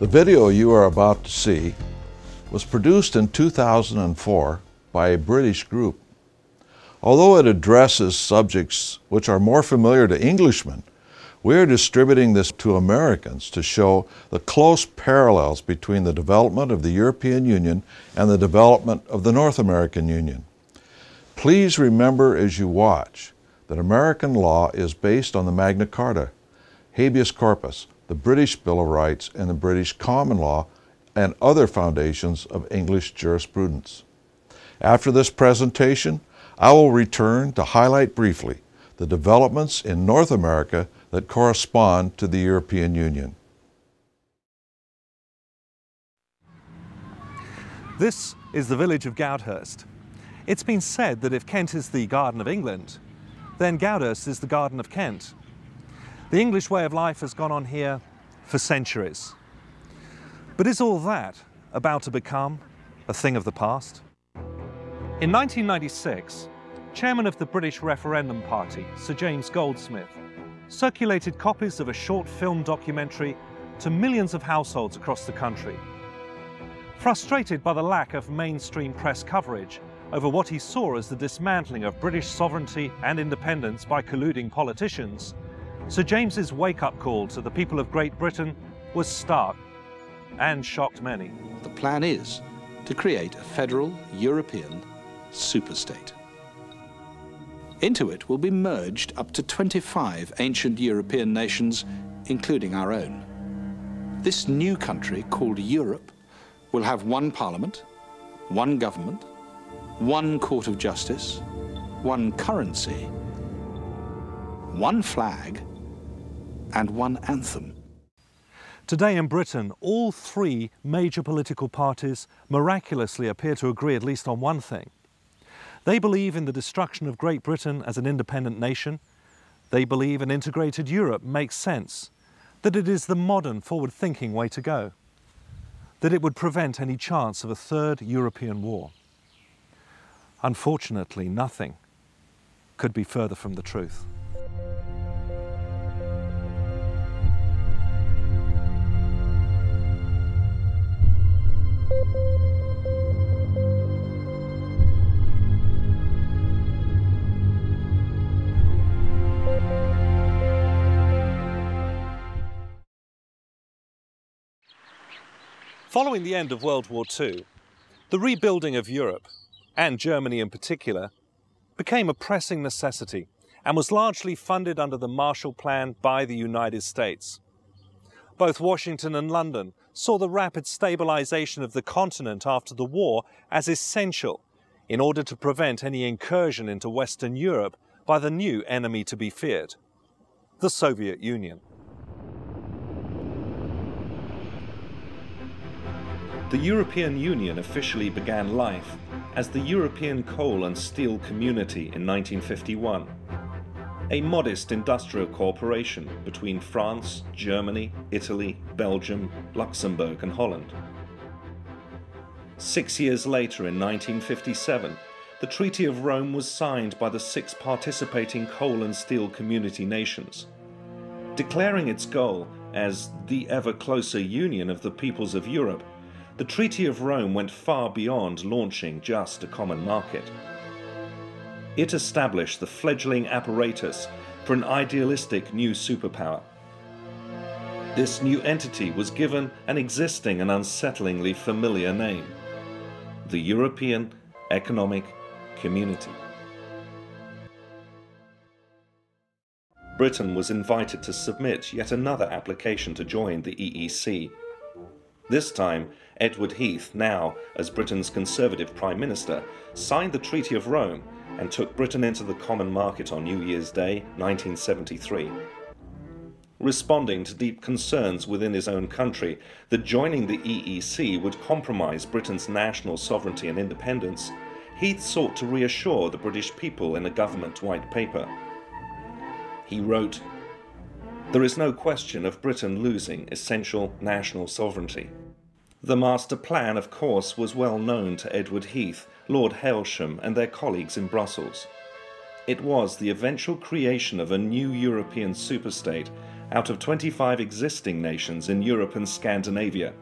The video you are about to see was produced in 2004 by a British group. Although it addresses subjects which are more familiar to Englishmen, we are distributing this to Americans to show the close parallels between the development of the European Union and the development of the North American Union. Please remember as you watch that American law is based on the Magna Carta, habeas corpus, the British Bill of Rights, and the British common law, and other foundations of English jurisprudence. After this presentation, I will return to highlight briefly the developments in North America that correspond to the European Union. This is the village of Goudhurst. It's been said that if Kent is the Garden of England, then Goudhurst is the Garden of Kent. The English way of life has gone on here for centuries. But is all that about to become a thing of the past? In 1996, chairman of the British Referendum Party, Sir James Goldsmith, circulated copies of a short film documentary to millions of households across the country. Frustrated by the lack of mainstream press coverage over what he saw as the dismantling of British sovereignty and independence by colluding politicians, Sir James's wake-up call to the people of Great Britain was stark and shocked many. The plan is to create a federal European superstate. Into it will be merged up to 25 ancient European nations, including our own. This new country, called Europe, will have one parliament, one government, one court of justice, one currency, one flag, and one anthem. Today in Britain, all three major political parties miraculously appear to agree at least on one thing. They believe in the destruction of Great Britain as an independent nation. They believe an integrated Europe makes sense, that it is the modern, forward-thinking way to go, that it would prevent any chance of a third European war. Unfortunately, nothing could be further from the truth. Following the end of World War II, the rebuilding of Europe, and Germany in particular, became a pressing necessity and was largely funded under the Marshall Plan by the United States. Both Washington and London saw the rapid stabilization of the continent after the war as essential in order to prevent any incursion into Western Europe by the new enemy to be feared, the Soviet Union. The European Union officially began life as the European Coal and Steel Community in 1951, a modest industrial cooperation between France, Germany, Italy, Belgium, Luxembourg and Holland. 6 years later, in 1957, the Treaty of Rome was signed by the 6 participating coal and steel community nations, declaring its goal as the ever closer union of the peoples of Europe. The Treaty of Rome went far beyond launching just a common market. It established the fledgling apparatus for an idealistic new superpower. This new entity was given an existing and unsettlingly familiar name: the European Economic Community. Britain was invited to submit yet another application to join the EEC. This time, Edward Heath, now as Britain's Conservative Prime Minister, signed the Treaty of Rome and took Britain into the common market on New Year's Day, 1973. Responding to deep concerns within his own country that joining the EEC would compromise Britain's national sovereignty and independence, Heath sought to reassure the British people in a government white paper. He wrote, "There is no question of Britain losing essential national sovereignty." The master plan, of course, was well known to Edward Heath, Lord Hailsham and their colleagues in Brussels. It was the eventual creation of a new European superstate out of 25 existing nations in Europe and Scandinavia,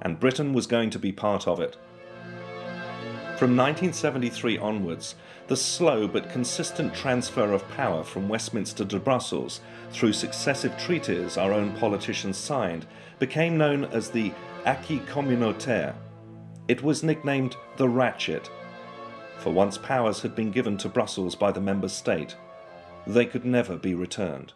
and Britain was going to be part of it. From 1973 onwards, the slow but consistent transfer of power from Westminster to Brussels through successive treaties our own politicians signed became known as the acquis communautaire. It was nicknamed the ratchet, for once powers had been given to Brussels by the member state, they could never be returned.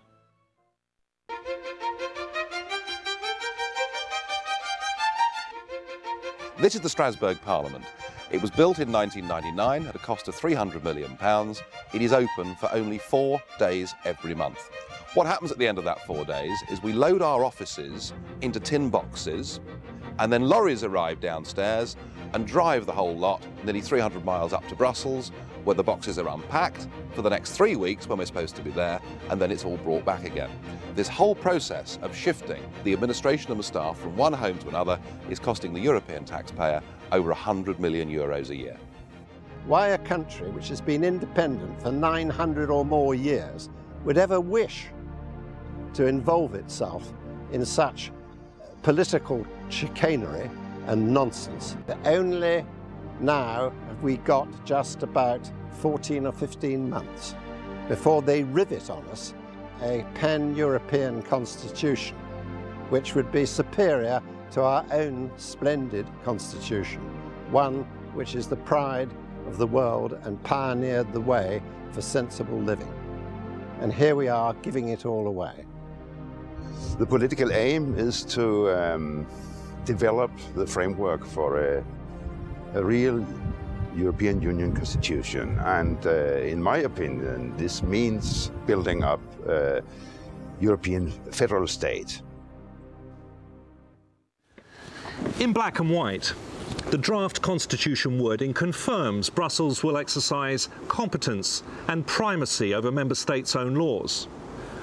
This is the Strasbourg Parliament. It was built in 1999 at a cost of £300 million. It is open for only 4 days every month. What happens at the end of that 4 days is we load our offices into tin boxes, and then lorries arrive downstairs and drive the whole lot nearly 300 miles up to Brussels, where the boxes are unpacked for the next 3 weeks when we're supposed to be there, and then it's all brought back again. This whole process of shifting the administration and the staff from one home to another is costing the European taxpayer over €100 million a year. Why a country which has been independent for 900 or more years would ever wish to involve itself in such political chicanery and nonsense. Only now have we got just about 14 or 15 months before they rivet on us a pan-European constitution which would be superior to our own splendid constitution, one which is the pride of the world and pioneered the way for sensible living. And here we are giving it all away. The political aim is to develop the framework for a real European Union constitution, and in my opinion this means building up a European federal state. In black and white, the draft constitution wording confirms Brussels will exercise competence and primacy over member states' own laws.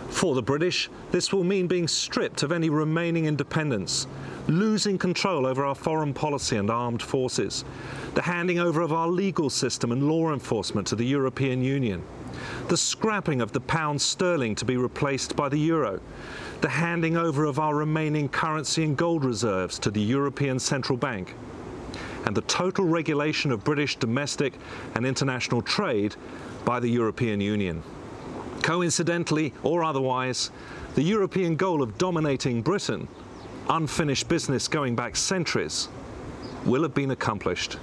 For the British, this will mean being stripped of any remaining independence, losing control over our foreign policy and armed forces, the handing over of our legal system and law enforcement to the European Union, the scrapping of the pound sterling to be replaced by the euro, the handing over of our remaining currency and gold reserves to the European Central Bank, and the total regulation of British domestic and international trade by the European Union. Coincidentally or otherwise, the European goal of dominating Britain, unfinished business going back centuries, will have been accomplished.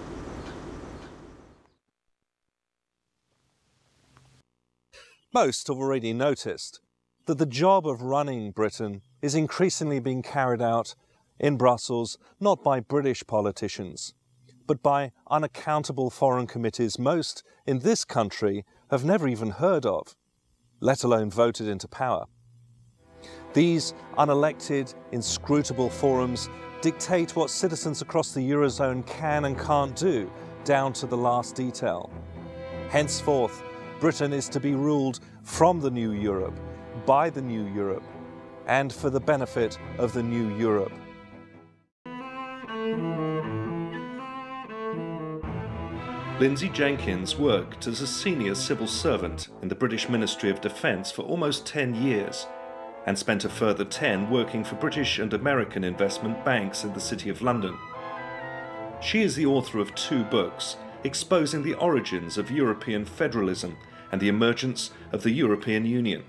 Most have already noticed that the job of running Britain is increasingly being carried out in Brussels not by British politicians, but by unaccountable foreign committees most in this country have never even heard of, let alone voted into power. These unelected, inscrutable forums dictate what citizens across the Eurozone can and can't do, down to the last detail. Henceforth, Britain is to be ruled from the new Europe, by the new Europe, and for the benefit of the new Europe. Lindsay Jenkins worked as a senior civil servant in the British Ministry of Defence for almost 10 years and spent a further 10 working for British and American investment banks in the City of London. She is the author of 2 books exposing the origins of European federalism and the emergence of the European Union.